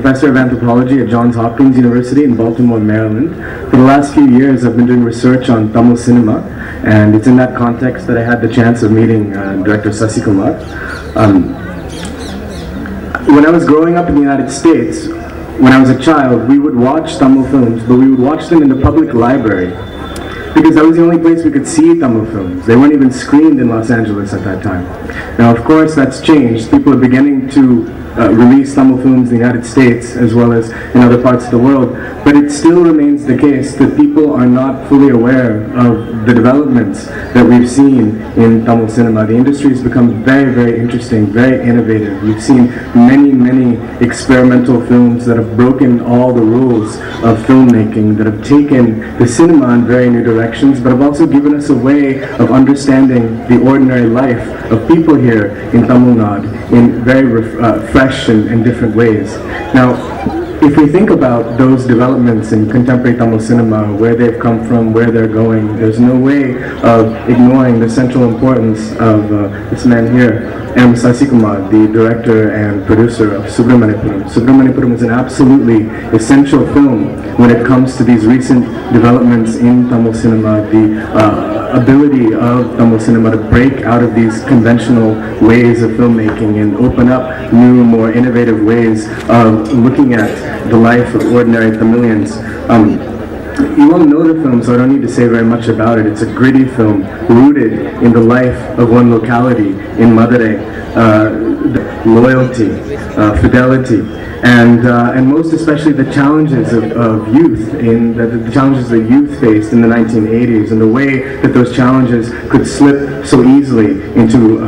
professor of anthropology at Johns Hopkins University in Baltimore, Maryland. For the last few years, I've been doing research on Tamil cinema, and it's in that context that I had the chance of meeting director Sasi Kumar. When I was growing up in the United States, when I was a child, we would watch Tamil films, but we would watch them in the public library, because that was the only place we could see Tamil films. They weren't even screened in Los Angeles at that time. Now, of course, that's changed. People are beginning to release Tamil films in the United States as well as in other parts of the world, but it still remains the case that people are not fully aware of the developments that we've seen in Tamil cinema. The industry has become very, very interesting, very innovative. We've seen many, many experimental films that have broken all the rules of filmmaking, that have taken the cinema in very new directions, but have also given us a way of understanding the ordinary life of people here in Tamil Nadu in very fresh and different ways. Now, if we think about those developments in contemporary Tamil cinema, where they've come from, where they're going, there's no way of ignoring the central importance of this man here, M. Sasi Kumar, the director and producer of Subramaniapuram. Subramaniapuram is an absolutely essential film when it comes to these recent developments in Tamil cinema, the ability of Tamil cinema to break out of these conventional ways of filmmaking and open up new, more innovative ways of looking at the life of ordinary Tamilians. You all know the film, so I don't need to say very much about it. It's a gritty film rooted in the life of one locality in Madurai. Loyalty, fidelity, and most especially the challenges of youth, in the challenges that youth faced in the 1980s, and the way that those challenges could slip so easily into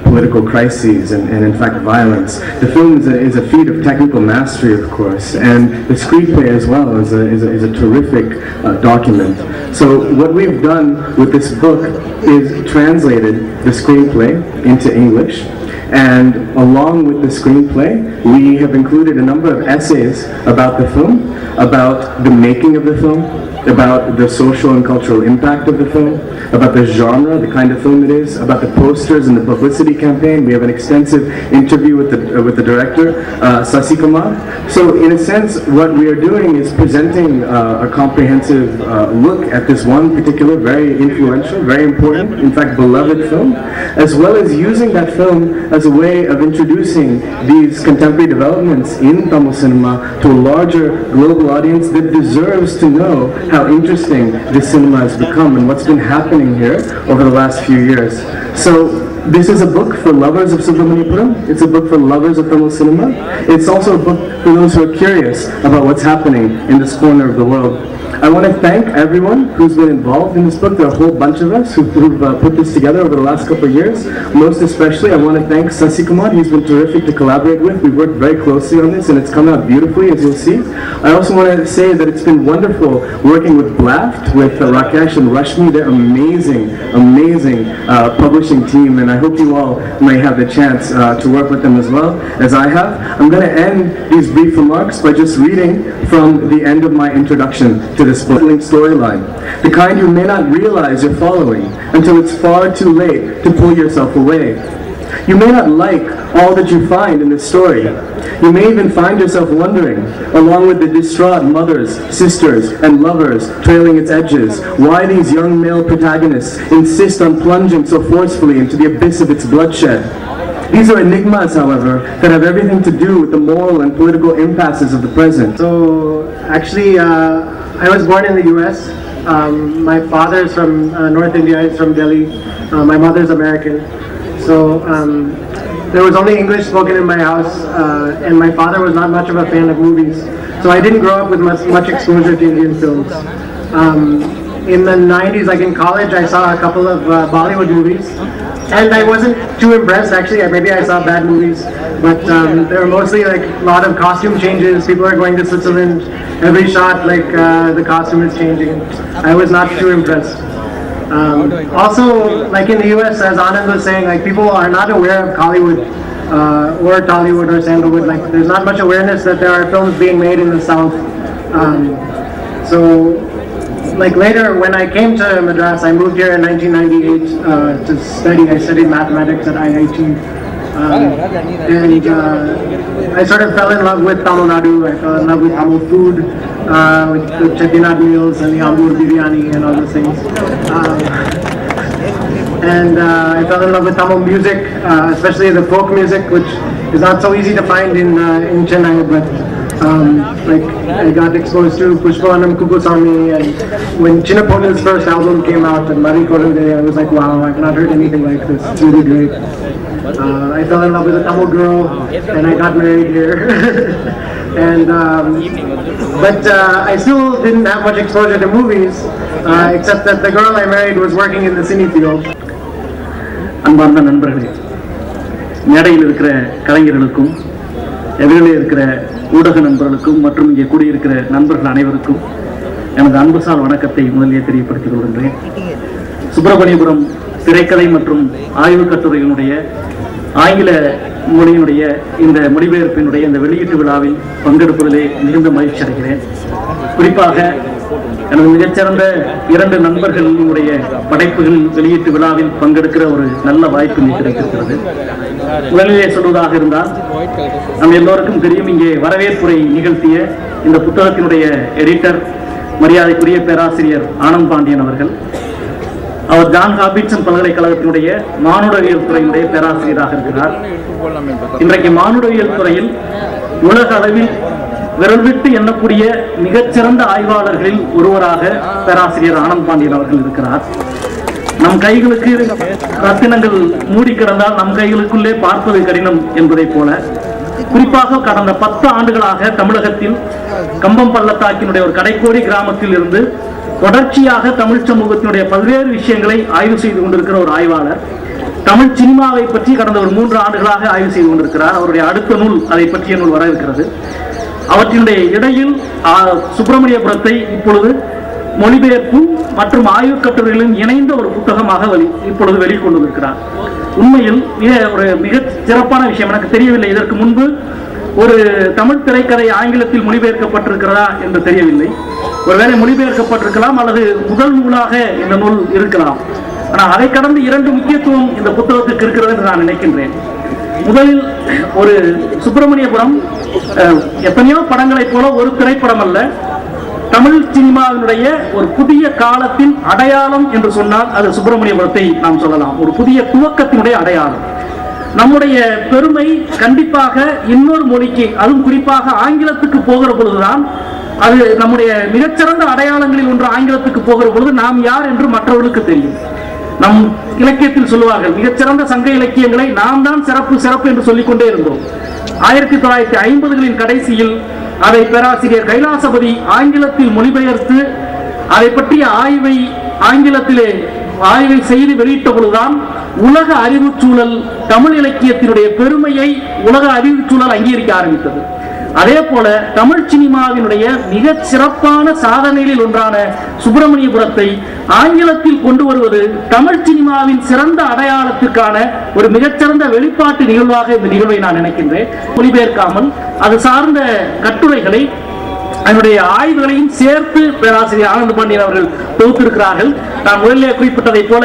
political crises and in fact violence. The film is a feat of technical mastery, of course, and the screenplay as well is a terrific document. So what we've done with this book is translated the screenplay into English. And along with the screenplay, we have included a number of essays about the film, about the making of the film, about the social and cultural impact of the film, about the genre, the kind of film it is, about the posters and the publicity campaign. We have an extensive interview with the director, Sasi Kumar. So in a sense, what we are doing is presenting a comprehensive look at this one particular, very influential, very important, in fact beloved film, as well as using that film as a way of introducing these contemporary developments in Tamil cinema to a larger global audience that deserves to know how interesting this cinema has become and what's been happening here over the last few years. So this is a book for lovers of Subramaniapuram. It's a book for lovers of Tamil cinema. It's also a book for those who are curious about what's happening in this corner of the world. I want to thank everyone who's been involved in this book. There are a whole bunch of us who've put this together over the last couple of years. Most especially, I want to thank Sasi Kumar. He's been terrific to collaborate with. We've worked very closely on this, and it's come out beautifully, as you'll see. I also want to say that it's been wonderful working with Blaft, with Rakesh and Rashmi. They're amazing, amazing publishing team, and I hope you all may have the chance to work with them as well as I have. I'm going to end these brief remarks by just reading from the end of my introduction to this book storyline, the kind you may not realize you're following until it's far too late to pull yourself away. You may not like all that you find in this story. You may even find yourself wondering, along with the distraught mothers, sisters, and lovers trailing its edges, why these young male protagonists insist on plunging so forcefully into the abyss of its bloodshed. These are enigmas, however, that have everything to do with the moral and political impasses of the present. So, actually, I was born in the US. My father is from North India, he's from Delhi. My mother is American. So there was only English spoken in my house, and my father was not much of a fan of movies. So I didn't grow up with much exposure to Indian films. In the 90s, like in college, I saw a couple of Bollywood movies. And I wasn't too impressed, actually. Maybe I saw bad movies, but they were mostly like a lot of costume changes. People are going to Switzerland. Every shot, like the costume is changing. I was not too impressed. Also, like in the US, as Anand was saying, like people are not aware of Hollywood or Tollywood or Sandalwood. Like there's not much awareness that there are films being made in the South. So. Like later, when I came to Madras, I moved here in 1998 to study. I studied mathematics at IIT. I sort of fell in love with Tamil Nadu. I fell in love with Tamil food, with the chettinad meals and the ambur biryani and all those things. I fell in love with Tamil music, especially the folk music, which is not so easy to find in Chennai. But like I got exposed to Pushpavanam Kukusami, and when Chinnaponil's first album came out, and Mari Korunde, I was like, wow, I've not heard anything like this. It's really great. I fell in love with a Tamil girl, and I got married here. But I still didn't have much exposure to movies, except that the girl I married was working in the cine field. அன்பார்ந்த நண்பர்களே, மேடையில் இருக்கிற கலைஞர்களுக்கும் எதிரிலே இருக்கிற ஊடக நண்பர்களுக்கும் மற்றும் இங்கே கூடியிருக்கிற நண்பர்கள் அனைவருக்கும் எனது அன்புசால் வணக்கத்தை முதலிலே தெரியப்படுத்திக் கொள்கின்றேன். சுப்பிரமணியபுரம் திரைக்கதை மற்றும் ஆய்வுக் கட்டுரையினுடைய ஆங்கில மொழியினுடைய இந்த மொழிபெயர்ப்பினுடைய இந்த வெளியீட்டு விழாவில் பங்கெடுப்பதிலே மிகுந்த மகிழ்ச்சி அடைகிறேன். குறிப்பாக எனது மிகச்சிறந்த 2 நண்பர்களினுடைய படைப்புகள் வெளியீட்டு விழாவில் பங்கெடுக்கிற ஒரு நல்ல வாய்ப்பு இங்கே கிடைத்திருக்கிறது. முதலிலே சொல்வதாக இருந்தால், நம்ம எல்லோருக்கும் தெரியும், இங்கே வரவேற்புரை நிகழ்த்திய இந்த புத்தகத்தினுடைய எடிட்டர் மரியாதைக்குரிய பேராசிரியர் ஆனந்த் பாண்டியன் அவர்கள். அவர் ஜான் ஹாபின்சன் பல்கலைக்கழகத்தினுடைய மானுடவியல் துறையினுடைய பேராசிரியராக இருக்கிறார். இன்றைக்கு மானுடவியல் துறையில் உலக அளவில் விரல் விட்டு எண்ணக்கூடிய மிகச்சிறந்த ஆய்வாளர்களில் ஒருவராக பேராசிரியர் ஆனந்த் பாண்டியன் அவர்கள் இருக்கிறார். நம் கைகளுக்கு ரத்தினங்கள் மூடி கிடந்தால் நம் கைகளுக்குள்ளே பார்ப்பது கடினம் என்பதை போல, குறிப்பாக கடந்த 10 ஆண்டுகளாக தமிழகத்தில் கம்பம் பள்ளத்தாக்கினுடைய ஒரு கடைக்கோடி கிராமத்தில் இருந்து தொடர்ச்சியாக தமிழ் சமூகத்தினுடைய பல்வேறு விஷயங்களை ஆய்வு செய்து கொண்டிருக்கிற ஒரு ஆய்வாளர். தமிழ் சினிமாவை பற்றி கடந்த ஒரு 3 ஆண்டுகளாக ஆய்வு செய்து கொண்டிருக்கிறார். அவருடைய அடுத்த நூல், அதை பற்றிய நூல் வர இருக்கிறது. அவற்றினுடைய இடையில் சுப்பிரமணியபுரத்தை இப்பொழுது மொழிபெயர்ப்பும் மற்றும் ஆய்வுக் கட்டுரைகளும் இணைந்த ஒரு புத்தகமாக இப்பொழுது வெளிக்கொண்டிருக்கிறார். உண்மையில் ஒரு மிக சிறப்பான விஷயம். எனக்கு தெரியவில்லை, இதற்கு முன்பு ஒரு தமிழ் திரைக்கதை ஆங்கிலத்தில் மொழிபெயர்க்கப்பட்டிருக்கிறதா என்று தெரியவில்லை. ஒருவேளை மொழிபெயர்க்கப்பட்டிருக்கலாம், அல்லது முதல் நூலாக இந்த நூல் இருக்கலாம். ஆனால் அதை கடந்து 2 முக்கியத்துவம் இந்த புத்தகத்துக்கு இருக்கிறது என்று நான் நினைக்கின்றேன். முதலில், ஒரு சுப்பிரமணியபுரம் எத்தனையோ படங்களைப் போல ஒரு திரைப்படம் அல்ல, தமிழ் சினிமாவினுடைய ஒரு புதிய காலத்தின் அடையாளம் என்று சொன்னால் அது சுப்பிரமணியபுரத்தை நாம் சொல்லலாம். ஒரு புதிய துவக்கத்தினுடைய அடையாளம். நம்முடைய பெருமை கண்டிப்பாக இன்னொரு மொழிக்கு, அதுவும் குறிப்பாக ஆங்கிலத்துக்கு போகிற பொழுதுதான் அது நம்முடைய மிகச்சிறந்த அடையாளங்களில் ஒன்று. ஆங்கிலத்துக்கு போகிற பொழுது நாம் யார் என்று மற்றவர்களுக்கு தெரியும். நம் இலக்கியத்தில் சொல்லுவார்கள், மிகச்சிறந்த சங்க இலக்கியங்களை நாம் தான் சிறப்பு சிறப்பு என்று சொல்லிக்கொண்டே இருந்தோம். 1950களின் கடைசியில் அதை பேராசிரியர் கைலாசபதி ஆங்கிலத்தில் மொழிபெயர்த்து அதை பற்றிய ஆங்கிலத்திலே ஆய்வை செய்து வெளியிட்ட பொழுதுதான் உலக அறிவுச்சூழல் தமிழ் இலக்கியத்தினுடைய பெருமையை உலக அறிவுச்சூழல் அங்கீகரிக்க ஆரம்பித்தது. அதே போல தமிழ் சினிமாவினுடைய மிக சிறப்பான சாதனைகளில் ஒன்றான சுப்பிரமணியபுரத்தை ஆங்கிலத்தில் கொண்டு வருவது தமிழ் சினிமாவின் சிறந்த அடையாளத்திற்கான ஒரு மிகச்சிறந்த வெளிப்பாட்டு நிகழ்வாக இந்த நிகழ்வை நான் நினைக்கின்றேன். மொழிபெயர்க்காமல் அது சார்ந்த கட்டுரைகளை, அதனுடைய ஆய்வுகளையும் சேர்த்து பேராசிரியர் ஆனந்த் பாண்டியன் அவர்கள் தொகுத்திருக்கிறார்கள். நான் முதலிலே குறிப்பிட்டதை போல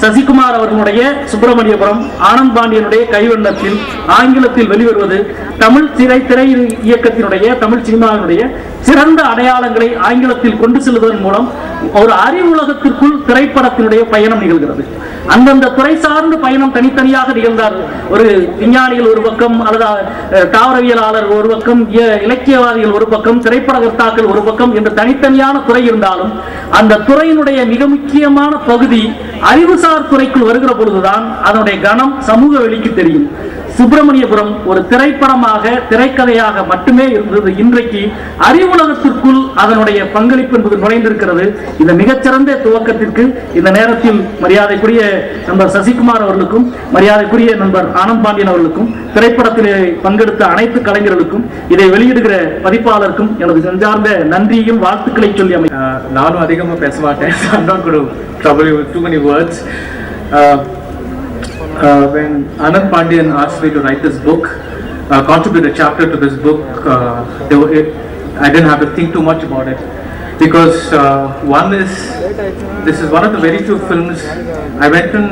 சசிகுமார் அவர்களுடைய சுப்பிரமணியபுரம் ஆனந்த் பாண்டியனுடைய கைவண்ணத்தில் ஆங்கிலத்தில் வெளிவருவது தமிழ் திரை இயக்கத்தினுடைய, தமிழ் சினிமாவினுடைய சிறந்த அடையாளங்களை ஆங்கிலத்தில் கொண்டு செல்வதன் மூலம் ஒரு அறிவுலகத்திற்குள் திரைப்படத்தினுடைய பயணம் நிகழ்கிறது. அந்தந்த துறை சார்ந்த பயணம் தனித்தனியாக நிகழ்ந்தார். ஒரு விஞ்ஞானிகள் ஒரு பக்கம், அல்லது தாவரவியலாளர் ஒரு பக்கம், இலக்கியவாதிகள் ஒரு பக்கம், திரைப்படகர்த்தாக்கள் ஒரு பக்கம் என்று தனித்தனியான துறை இருந்தாலும் அந்த துறையினுடைய மிக முக்கியமான பகுதி அறிவுசார் துறைக்குள் வருகிற பொழுதுதான் அதனுடைய கணம் சமூக வெளிக்கு தெரியும். சுப்பிரமணியபுரம் ஒரு திரைப்படமாக, திரைக்கதையாக மட்டுமே இருந்தது. இன்றைக்கு அறிவுலகத்திற்குள் அதனுடைய பங்களிப்பு என்பது நுழைந்திருக்கிறது. இந்த மிகச்சிறந்த துவக்கத்திற்கு இந்த நேரத்தில் மரியாதைக்குரிய நண்பர் சசிகுமார் அவர்களுக்கும், மரியாதைக்குரிய நண்பர் ஆனந்த் பாண்டியன் அவர்களுக்கும், திரைப்படத்திலே பங்கெடுத்த அனைத்து கலைஞர்களுக்கும், இதை வெளியிடுகிற பதிப்பாளருக்கும் எனது நெஞ்சார்ந்த நன்றியும் வாழ்த்துக்களை சொல்லி நானும் அதிகமாக பேச மாட்டேன். I'm not going to trouble you with too many words. When Anand Pandian asked me to write this book, contribute a chapter to this book, I didn't have to think too much about it, because this is one of the very few films I went and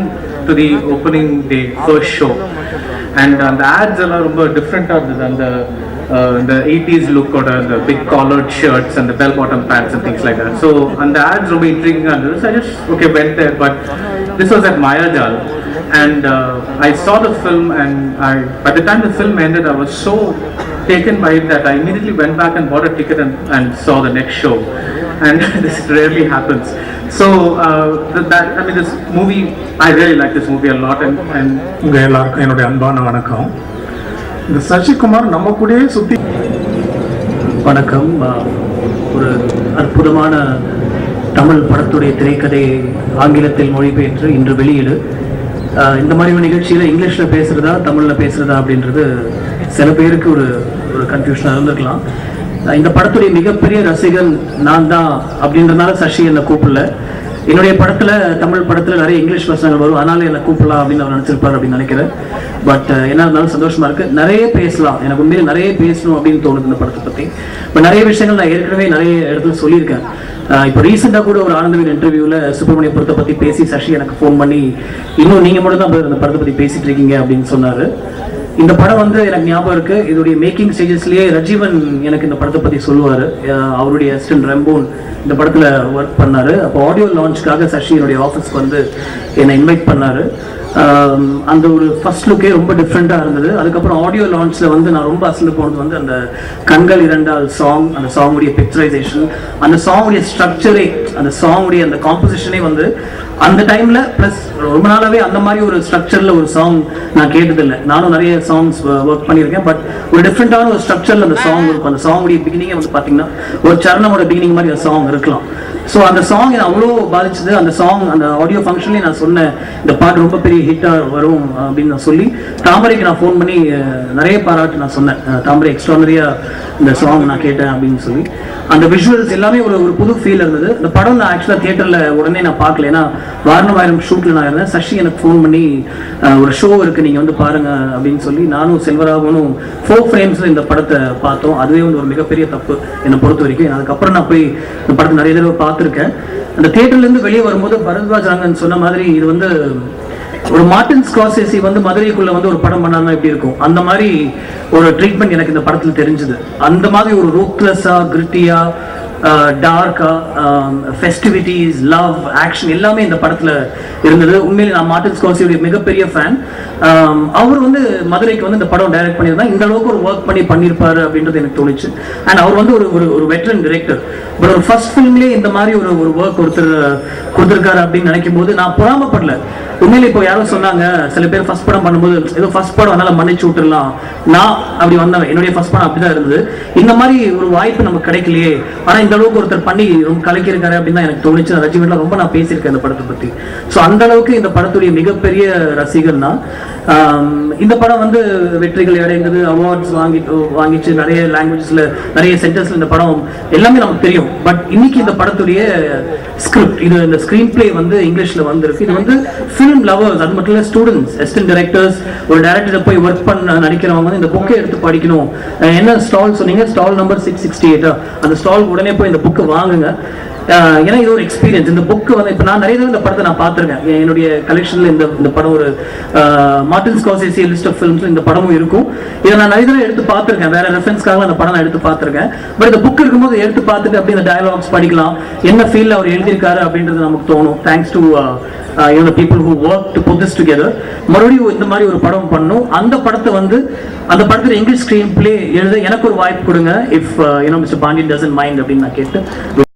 to the opening day first show. And the ads are different than the 80s look or the big collared shirts and the bell-bottom pants and things like that. So and the ads were intriguing and so I just went there. But this was at Mayajal, and I saw the film, and by the time the film ended, I was so taken by it that I immediately went back and bought a ticket and saw the next show. And this rarely happens. So this movie, I really like this movie a lot. And உங்க எல்லாருக்கும் என்னுடைய அன்பான வணக்கம். இந்த சசிகுமார் நம்ம கூடயே சுத்தி வணக்கம். ஒரு அற்புதமான தமிழ் படத்துடைய திரைக்கதை ஆங்கிலத்தில் மொழிபெயர்த்து இன்று வெளியீடு. இந்த மாதிரி ஒரு நிகழ்ச்சியில் இங்கிலீஷில் பேசுகிறதா தமிழில் பேசுகிறதா அப்படின்றது சில பேருக்கு ஒரு கன்ஃபியூஷனாக இருந்திருக்கலாம். இந்த படத்துடைய மிகப்பெரிய ரசிகன் நான் தான் அப்படின்றதுனால சசி என்னை கூப்பிடல. என்னுடைய படத்தில், தமிழ் படத்தில் நிறைய இங்கிலீஷ் வசனங்கள் வரும், அதனால என்னை கூப்பிடலாம் அப்படின்னு அவர் நினச்சிருப்பார் அப்படின்னு நினைக்கிறேன். பட் என்ன இருந்தாலும் சந்தோஷமாக இருக்குது. நிறைய பேசலாம், எனக்கு உண்மையிலே நிறைய பேசணும் அப்படின்னு தோணுது இந்த படத்தை பற்றி. இப்போ நிறைய விஷயங்கள் நான் ஏற்கனவே நிறைய இடத்துல சொல்லியிருக்கேன். இப்போ ரீசெண்டாக கூட ஒரு ஆனந்தவின் இன்டர்வியூவில் சுப்பிரமணியபுரத்தை பற்றி பேசி சசி எனக்கு ஃபோன் பண்ணி, இன்னும் நீங்கள் மட்டும் தான் இந்த படத்தை பற்றி பேசிகிட்டு இருக்கீங்க அப்படின்னு சொன்னார். இந்த படம் எனக்கு ஞாபகம் இருக்கு, இதோடைய மேக்கிங் ஸ்டேஜஸ்லயே ரஜீவன் எனக்கு இந்த படத்தை பத்தி சொல்லுவாரு. அவருடைய அசிஸ்டன்ட் ரெம்போன் இந்த படத்துல ஒர்க் பண்ணாரு. அப்போ ஆடியோ லான்ச்சுக்காக சசி என்னுடைய ஆஃபீஸ்க்கு என்னை இன்வைட் பண்ணாரு. அந்த ஒரு ஃபர்ஸ்ட் லுக்கே ரொம்ப டிஃப்ரெண்ட்டாக இருந்தது. அதுக்கப்புறம் ஆடியோ லான்ச்சில் நான் ரொம்ப அசந்து போனது அந்த கண்கள் இரண்டால் சாங், அந்த சாங்குடைய பிக்சரைசேஷன், அந்த சாங்குடைய ஸ்ட்ரக்சரே, அந்த சாங்குடைய அந்த காம்போசிஷனே அந்த டைமில் ப்ளஸ் ரொம்ப நாளாகவே அந்த மாதிரி ஒரு ஸ்ட்ரக்சரில் ஒரு சாங் நான் கேட்டதில்லை. நானும் நிறைய சாங்ஸ் ஒர்க் பண்ணியிருக்கேன். பட் ஒரு டிஃப்ரெண்ட்டான ஒரு ஸ்ட்ரக்சரில் அந்த சாங் இருக்கும். அந்த சாங்குடைய பிகினிங்கே பார்த்தீங்கன்னா ஒரு சரணமோட பிகினிங் மாதிரி அந்த சாங் இருக்கலாம். ஸோ அந்த சாங் என்னை அவ்வளோ பாதிச்சது. அந்த சாங் அந்த ஆடியோ ஃபங்க்ஷன்லேயே நான் சொன்னேன், இந்த பாட்டு ரொம்ப பெரிய ஹிட்டாக வரும் அப்படின்னு நான் சொல்லி தாமரைக்கு நான் ஃபோன் பண்ணி நிறைய பாராட்டு நான் சொன்னேன். தாமரை எக்ஸ்ட்ரானரியாக இந்த சாங் நான் கேட்டேன் அப்படின்னு சொல்லி. அந்த விஷுவல்ஸ் எல்லாமே ஒரு புது ஃபீல் இருந்தது. இந்த படம் நான் ஆக்சுவலாக தியேட்டரில் உடனே நான் பார்க்கல, ஏன்னா வாரணமாயிரம் ஷூட்டில் நான் இருந்தேன். சசி எனக்கு ஃபோன் பண்ணி ஒரு ஷோ இருக்குது, நீங்கள் பாருங்க அப்படின்னு சொல்லி நானும் செல்வராகவனும் 4 ஃப்ரேம்ஸில் இந்த படத்தை பார்த்தோம். அதுவே ஒரு மிகப்பெரிய தப்பு என்னை பொறுத்த வரைக்கும். அதுக்கப்புறம் நான் போய் இந்த படத்தை நிறைய தடவை பார்த்துருக்கேன். அந்த தியேட்டர்லேருந்து வெளியே வரும்போது பரத்வாஜ் ரங்கன் சொன்ன மாதிரி இது ஒரு மார்டின் ஸ்கார்சேசி மதுரைக்குள்ள ஒரு படம் பண்ணாம எப்படி இருக்கும், அந்த மாதிரி ஒரு ட்ரீட்மெண்ட் எனக்கு இந்த படத்துல தெரிஞ்சது. அந்த மாதிரி ஒரு ரூத்லெஸ்ஸா, கிரிட்டியா, டார்க்கா, ஃபெஸ்டிவிட்டிஸ், லவ், ஆக்ஷன் எல்லாமே இந்த படத்துல இருந்தது. உண்மையிலே நான் மார்டின் ஸ்கார்சேசியோட மிகப்பெரிய ஃபேன். அவர் மதுரைக்கு இந்த படம் டைரக்ட் பண்ணியிருந்தா இந்த அளவுக்கு ஒரு ஒர்க் பண்ணியிருப்பாரு அப்படின்றது எனக்கு தோணுச்சு. அண்ட் அவர் ஒரு வெட்டரன் டிரெக்டர். பட் ஒரு ஃபர்ஸ்ட் ஃபிலிம்லேயே இந்த மாதிரி ஒரு ஒர்க் ஒருத்தர் கொடுத்துருக்காரு அப்படின்னு நினைக்கும் போது நான் பொறாமப்படல. உண்மையிலே இப்போ யாரும் சொன்னாங்க, சில பேர் ஃபர்ஸ்ட் படம் பண்ணும்போது ஏதோ ஃபர்ஸ்ட் படம் அதனால மன்னிச்சு விட்டுடலாம், நான் அப்படி வந்தேன், என்னுடைய ஃபர்ஸ்ட் படம் அப்படிதான் இருந்தது. இந்த மாதிரி ஒரு வாய்ப்பு நமக்கு கிடைக்கலையே, ஆனா இந்த அளவுக்கு ஒருத்தர் பண்ணி ரொம்ப கலக்கியிருக்காரு அப்படின்னு தான் எனக்கு தோணுச்சு. ரஜினில ரொம்ப நான் பேசியிருக்கேன் இந்த படத்தை பத்தி. ஸோ அந்த அளவுக்கு இந்த படத்துடைய மிகப்பெரிய ரசிகர் தான். இந்த படம் வெற்றிகள் அடைந்தது, அவார்ட்ஸ் வாங்கிச்சு, நிறைய லாங்குவேஜஸ்ல நிறைய சென்டர்ஸ்ல இந்த படம் எல்லாமே நமக்கு தெரியும். பட் இன்னைக்கு இந்த படத்துடைய ஸ்கிரிப்ட், இந்த ஸ்கிரீன் பிளே இங்கிலீஷ்ல வந்திருக்கு. இது ஃபிலிம் லவர்ஸ், அது மட்டும் இல்ல ஸ்டூடெண்ட்ஸ், அசிஸ்டன்ட் டைரக்டர்ஸ், ஒரு டைரக்டர் போய் ஒர்க் பண்ண நடிக்கிறவங்க இந்த புக்கை எடுத்து படிக்கணும். என்ன ஸ்டால் சொன்னீங்க, ஸ்டால் நம்பர் 668, அந்த ஸ்டால் உடனே போய் இந்த புக்கை வாங்குங்க. ஏன்னா இது ஒரு எக்ஸ்பீரியன்ஸ். இந்த புக்கு இப்போ நான் நிறைய தடவை இந்த படத்தை நான் பார்த்துருக்கேன். என்னுடைய கலெக்ஷனில் இந்த படம் ஒரு Martin Scorsese list of films இந்த படமும் இருக்கும். இதை நான் நிறைய தடவை எடுத்து பார்த்துருக்கேன், வேற ரெஃபரன்ஸ்க்காக அந்த படம் நான் எடுத்து பார்த்துருக்கேன். பட் இந்த புக் இருக்கும்போது எடுத்து பார்த்துட்டு அப்படி இந்த டயலாக்ஸ் படிக்கலாம், என்ன ஃபீல்ல அவர் எழுதியிருக்காரு அப்படின்றது நமக்கு தோணும். Thanks to the people who work to put this together. மறுபடியும் இந்த மாதிரி ஒரு படம் பண்ணும். அந்த படத்தை அந்த படத்தில் இங்கிலீஷ் ஸ்கிரீன் பிளே எழுத எனக்கு ஒரு வாய்ப்பு கொடுங்க, if mister Pandian doesn't mind அப்படின்னு நான் கேட்டு